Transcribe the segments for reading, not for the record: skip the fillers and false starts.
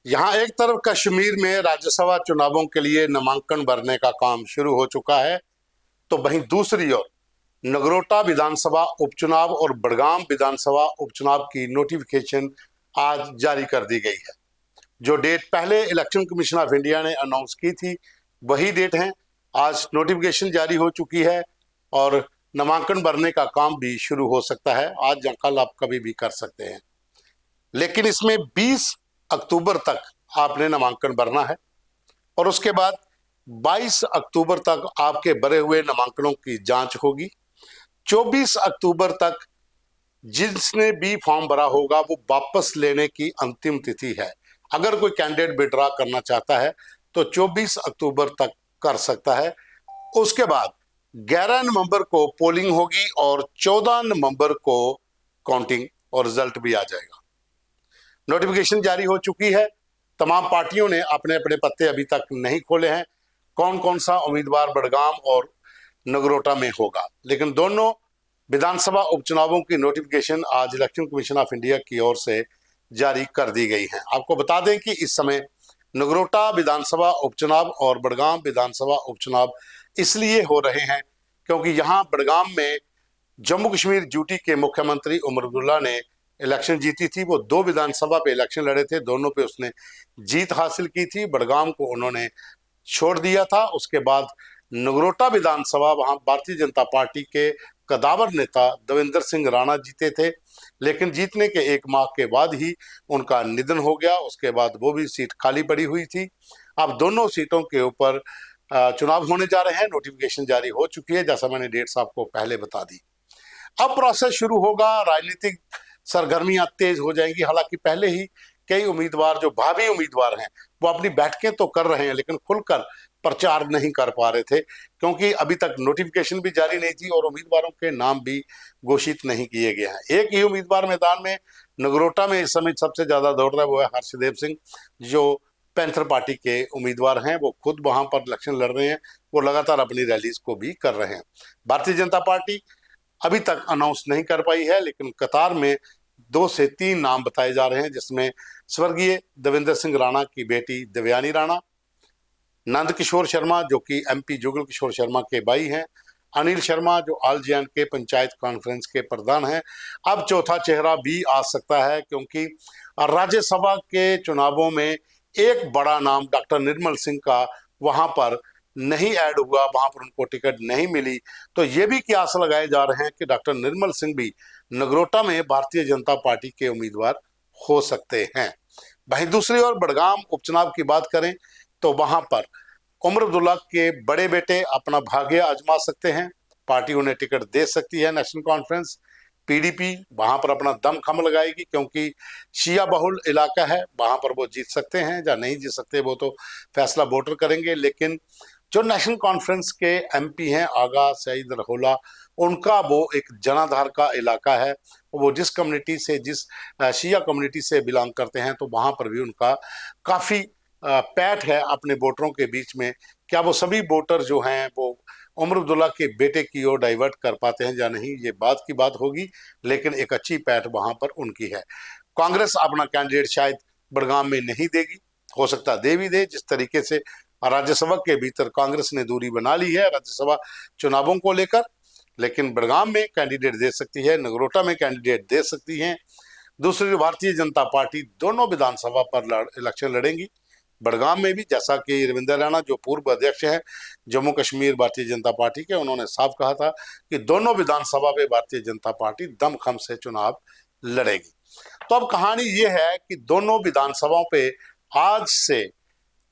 यहाँ एक तरफ कश्मीर में राज्यसभा चुनावों के लिए नामांकन भरने का काम शुरू हो चुका है, तो वहीं दूसरी ओर नगरोटा विधानसभा उपचुनाव और बड़गाम विधानसभा उपचुनाव की नोटिफिकेशन आज जारी कर दी गई है। जो डेट पहले इलेक्शन कमीशन ऑफ इंडिया ने अनाउंस की थी वही डेट है। आज नोटिफिकेशन जारी हो चुकी है और नामांकन भरने का काम भी शुरू हो सकता है। आज या कल आप कभी भी कर सकते हैं, लेकिन इसमें 20 अक्टूबर तक आपने नामांकन भरना है और उसके बाद 22 अक्टूबर तक आपके भरे हुए नामांकनों की जांच होगी। 24 अक्टूबर तक जिसने भी फॉर्म भरा होगा वो वापस लेने की अंतिम तिथि है। अगर कोई कैंडिडेट विड्रॉ करना चाहता है तो 24 अक्टूबर तक कर सकता है। उसके बाद 11 नवंबर को पोलिंग होगी और 14 नवंबर को काउंटिंग और रिजल्ट भी आ जाएगा। नोटिफिकेशन जारी हो चुकी है। तमाम पार्टियों ने अपने अपने पत्ते अभी तक नहीं खोले हैं कौन कौन सा उम्मीदवार बड़गाम और नगरोटा में होगा, लेकिन दोनों विधानसभा उपचुनावों की नोटिफिकेशन आज इलेक्शन कमीशन ऑफ इंडिया की ओर से जारी कर दी गई है। आपको बता दें कि इस समय नगरोटा विधानसभा उपचुनाव और बड़गाम विधानसभा उपचुनाव इसलिए हो रहे हैं क्योंकि यहाँ बड़गाम में जम्मू कश्मीर यूटी के मुख्यमंत्री उमर अब्दुल्ला ने इलेक्शन जीती थी। वो 2 विधानसभा पे इलेक्शन लड़े थे, दोनों पे उसने जीत हासिल की थी। बड़गाम को उन्होंने छोड़ दिया था। उसके बाद नगरोटा विधानसभा वहां भारतीय जनता पार्टी के कदावर नेता देवेंद्र सिंह राणा जीते थे, लेकिन जीतने के 1 माह के बाद ही उनका निधन हो गया। उसके बाद वो भी सीट खाली पड़ी हुई थी। अब दोनों सीटों के ऊपर चुनाव होने जा रहे हैं। नोटिफिकेशन जारी हो चुकी है, जैसा मैंने डेट्स आपको पहले बता दी। अब प्रोसेस शुरू होगा, राजनीतिक सरगर्मियां तेज हो जाएंगी। हालांकि पहले ही कई उम्मीदवार जो भावी उम्मीदवार हैं वो अपनी बैठकें तो कर रहे हैं, लेकिन खुलकर प्रचार नहीं कर पा रहे थे क्योंकि अभी तक नोटिफिकेशन भी जारी नहीं थी और उम्मीदवारों के नाम भी घोषित नहीं किए गए हैं। एक ही उम्मीदवार मैदान में नगरोटा में इस समय सबसे ज्यादा दौड़ रहा है, वो है हर्षदेव सिंह, जो पैंथर पार्टी के उम्मीदवार हैं। वो खुद वहां पर इलेक्शन लड़ रहे हैं, वो लगातार अपनी रैलीज को भी कर रहे हैं। भारतीय जनता पार्टी अभी तक अनाउंस नहीं कर पाई है, लेकिन कतार में 2 से 3 नाम बताए जा रहे हैं, जिसमें स्वर्गीय देवेंद्र सिंह राणा की बेटी देवयानी राणा, नंद किशोर शर्मा जो कि एमपी जुगल किशोर शर्मा के भाई हैं, अनिल शर्मा जो ऑल जे के पंचायत कॉन्फ्रेंस के प्रधान हैं। अब चौथा चेहरा भी आ सकता है क्योंकि राज्यसभा के चुनावों में एक बड़ा नाम डॉक्टर निर्मल सिंह का वहां पर नहीं ऐड हुआ, वहां पर उनको टिकट नहीं मिली। तो ये भी कयास लगाए जा रहे हैं कि डॉक्टर निर्मल सिंह भी नगरोटा में भारतीय जनता पार्टी के उम्मीदवार हो सकते हैं। वहीं दूसरी ओर बड़गाम उपचुनाव की बात करें तो वहां पर उमर अब्दुल्ला के बड़े बेटे अपना भाग्य आजमा सकते हैं। पार्टी उन्हें टिकट दे सकती है। नेशनल कॉन्फ्रेंस पीडीपी वहां पर अपना दम खम लगाएगी क्योंकि शिया बहुल इलाका है, वहां पर वो जीत सकते हैं या नहीं जीत सकते वो तो फैसला वोटर करेंगे। लेकिन जो नेशनल कॉन्फ्रेंस के एमपी हैं आगा सईद रहोला, उनका वो एक जनाधार का इलाका है। वो जिस कम्युनिटी से, जिस शिया कम्युनिटी से बिलोंग करते हैं, तो वहां पर भी उनका काफी पैठ है अपने वोटरों के बीच में। क्या वो सभी वोटर जो हैं वो उमर अब्दुल्ला के बेटे की ओर डाइवर्ट कर पाते हैं या नहीं, ये बात की बात होगी, लेकिन एक अच्छी पैठ वहां पर उनकी है। कांग्रेस अपना कैंडिडेट शायद बड़गाम में नहीं देगी, हो सकता दे भी दे। जिस तरीके से राज्यसभा के भीतर कांग्रेस ने दूरी बना ली है राज्यसभा चुनावों को लेकर, लेकिन बड़गाम में कैंडिडेट दे सकती है, नगरोटा में कैंडिडेट दे सकती है। दूसरी भारतीय जनता पार्टी दोनों विधानसभा पर इलेक्शन लड़ेंगी। बड़गाम में भी, जैसा कि रविंदर राणा जो पूर्व अध्यक्ष हैं जम्मू कश्मीर भारतीय जनता पार्टी के, उन्होंने साफ कहा था कि दोनों विधानसभा पे भारतीय जनता पार्टी दमखम से चुनाव लड़ेगी। तो अब कहानी ये है कि दोनों विधानसभाओं पे आज से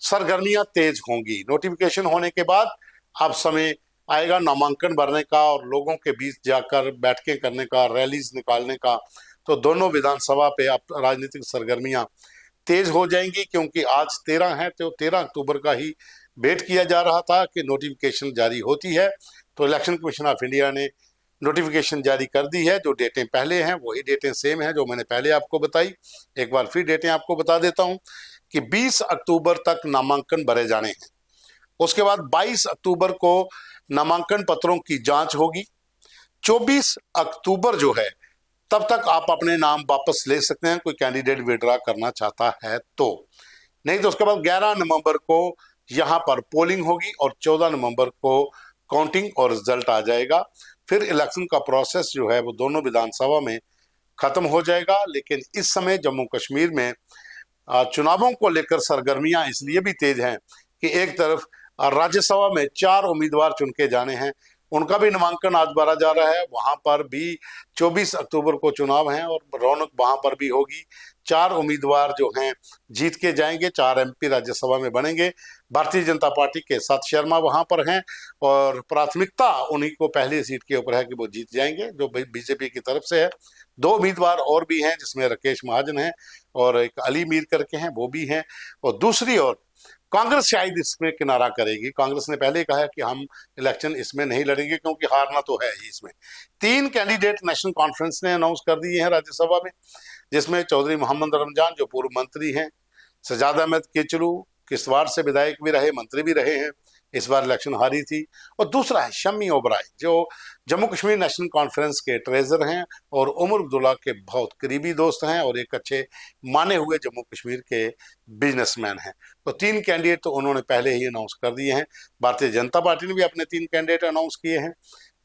सरगर्मियां तेज होंगी। नोटिफिकेशन होने के बाद अब समय आएगा नामांकन भरने का और लोगों के बीच जाकर बैठकें करने का, रैलीज निकालने का। तो दोनों विधानसभा पे अब राजनीतिक सरगर्मियां तेज हो जाएंगी क्योंकि आज 13 है, तो 13 अक्टूबर का ही वेट किया जा रहा था कि नोटिफिकेशन जारी होती है। तो इलेक्शन कमीशन ऑफ इंडिया ने नोटिफिकेशन जारी कर दी है। जो डेटें पहले हैं वही डेटें सेम हैं जो मैंने पहले आपको बताई। एक बार फिर डेटें आपको बता देता हूं कि 20 अक्टूबर तक नामांकन भरे जाने हैं। उसके बाद 22 अक्टूबर को नामांकन पत्रों की जांच होगी। 24 अक्टूबर जो है तब तक आप अपने नाम वापस ले सकते हैं, कोई कैंडिडेट विड्रॉ करना चाहता है तो। नहीं तो उसके बाद 11 नवंबर को यहाँ पर पोलिंग होगी और 14 नवंबर को काउंटिंग और रिजल्ट आ जाएगा। फिर इलेक्शन का प्रोसेस जो है वो दोनों विधानसभा में खत्म हो जाएगा। लेकिन इस समय जम्मू कश्मीर में चुनावों को लेकर सरगर्मियां इसलिए भी तेज हैं कि एक तरफ राज्यसभा में 4 उम्मीदवार चुन के जाने हैं, उनका भी नामांकन आज भरा जा रहा है। वहां पर भी 24 अक्टूबर को चुनाव हैं और रौनक वहां पर भी होगी। 4 उम्मीदवार जो हैं जीत के जाएंगे, 4 एमपी राज्यसभा में बनेंगे। भारतीय जनता पार्टी के सत शर्मा वहां पर हैं और प्राथमिकता उन्हीं को पहली सीट के ऊपर है कि वो जीत जाएंगे, जो बीजेपी की तरफ से है। 2 उम्मीदवार और भी हैं जिसमें राकेश महाजन है और एक अली मीर करके हैं, वो भी हैं। और दूसरी ओर कांग्रेस शायद इसमें किनारा करेगी। कांग्रेस ने पहले कहा है कि हम इलेक्शन इसमें नहीं लड़ेंगे क्योंकि हारना तो है ही। इसमें 3 कैंडिडेट नेशनल कॉन्फ्रेंस ने अनाउंस कर दिए हैं राज्यसभा में, जिसमें चौधरी मोहम्मद रमजान जो पूर्व मंत्री हैं, सजाद अहमद केचलू किश्तवाड़ से विधायक भी रहे, मंत्री भी रहे हैं, इस बार इलेक्शन हारी थी। और दूसरा है शम्मी ओबराय जो जम्मू कश्मीर नेशनल कॉन्फ्रेंस के ट्रेजर हैं और उमर अब्दुल्ला के बहुत करीबी दोस्त हैं और एक अच्छे माने हुए जम्मू कश्मीर के बिजनेसमैन हैं। तो 3 कैंडिडेट तो उन्होंने पहले ही अनाउंस कर दिए हैं। भारतीय जनता पार्टी ने भी अपने 3 कैंडिडेट अनाउंस किए हैं।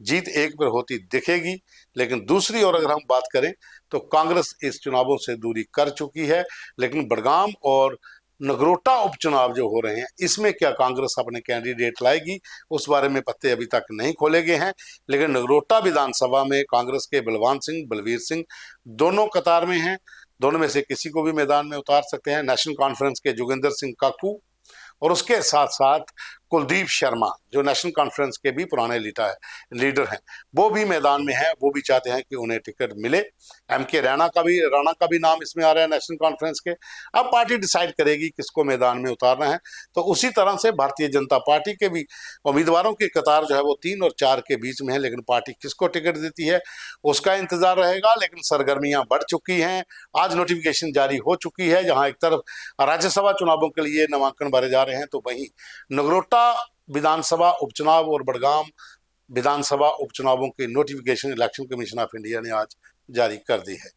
जीत एक पर होती दिखेगी। लेकिन दूसरी ओर अगर हम बात करें तो कांग्रेस इस चुनावों से दूरी कर चुकी है। लेकिन बडगाम और नगरोटा उपचुनाव जो हो रहे हैं इसमें क्या कांग्रेस अपने कैंडिडेट लाएगी, उस बारे में पत्ते अभी तक नहीं खोले गए हैं। लेकिन नगरोटा विधानसभा में कांग्रेस के बलवान सिंह, बलवीर सिंह दोनों कतार में हैं। दोनों में से किसी को भी मैदान में उतार सकते हैं। नेशनल कॉन्फ्रेंस के जोगिंदर सिंह काकू और उसके साथ साथ कुलदीप शर्मा जो नेशनल कॉन्फ्रेंस के भी पुराने लीडर हैं, वो भी मैदान में हैं। वो भी चाहते हैं कि उन्हें टिकट मिले। एमके राणा का भी नाम इसमें आ रहा है नेशनल कॉन्फ्रेंस के। अब पार्टी डिसाइड करेगी किसको मैदान में उतारना है। तो उसी तरह से भारतीय जनता पार्टी के भी उम्मीदवारों की कतार जो है वो 3 और 4 के बीच में है। लेकिन पार्टी किसको टिकट देती है उसका इंतजार रहेगा। लेकिन सरगर्मियां बढ़ चुकी हैं। आज नोटिफिकेशन जारी हो चुकी है। जहां एक तरफ राज्यसभा चुनावों के लिए नामांकन भरे जा रहे हैं तो वहीं नगरोटा विधानसभा उपचुनाव और बडगाम विधानसभा उपचुनावों के notification election commission of India ने आज जारी कर दी है।